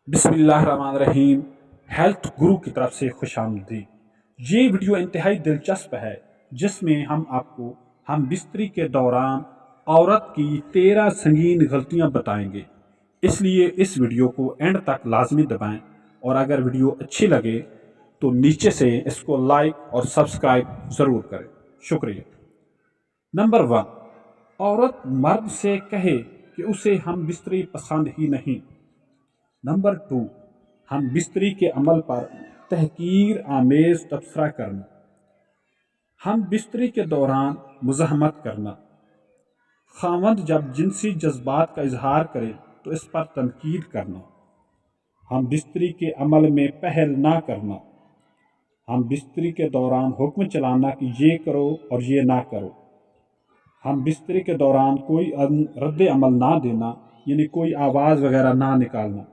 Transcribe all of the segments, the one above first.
बिस्मिल्लाहिर्रहमानिर्रहीम। हेल्थ गुरु की तरफ से खुश आमदीद। ये वीडियो इंतहाई दिलचस्प है जिसमें हम बिस्तरी के दौरान औरत की 13 संगीन गलतियां बताएंगे। इसलिए इस वीडियो को एंड तक लाजमी दबाएं और अगर वीडियो अच्छी लगे तो नीचे से इसको लाइक और सब्सक्राइब ज़रूर करें। शुक्रिया। नंबर 1, औरत मर्द से कहे कि उसे हम बिस्तरी पसंद ही नहीं। नंबर 2, हम बिस्तरी के अमल पर तहकीर आमेज तबसरा करना। हम बिस्तरी के दौरान मुज़ाहमत करना। खावंद जब जिनसी जज्बात का इजहार करे तो इस पर तनकीद करना। हम बिस्तरी के अमल में पहल ना करना। हम बिस्तरी के दौरान हुक्म चलाना कि ये करो और ये ना करो। हम बिस्तरी के दौरान कोई रद्द अमल ना देना, यानी कोई आवाज़ वगैरह ना निकालना।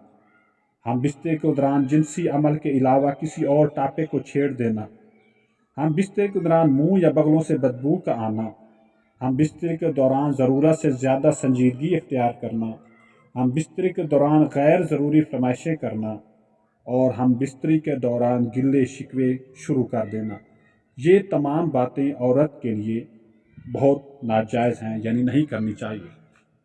हम बिस्तर के दौरान जिनसी अमल के अलावा किसी और टापे को छेड़ देना। हम बिस्तर के दौरान मुंह या बगलों से बदबू का आना। हम बिस्तर के दौरान ज़रूरत से ज़्यादा संजीदगी इख्तियार करना। हम बिस्तर के दौरान गैर ज़रूरी फरमाइशें करना। और हम बिस्तरी के दौरान गिले शिकवे शुरू कर देना। ये तमाम बातें औरत के लिए बहुत नाजायज़ हैं, यानी नहीं करनी चाहिए।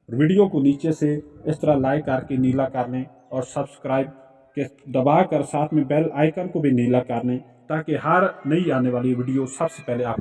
वीडियो को नीचे से इस तरह लाइक करके नीला कर लें और सब्सक्राइब के दबा कर साथ में बेल आइकन को भी नीला कर लें ताकि हर नई आने वाली वीडियो सबसे पहले आप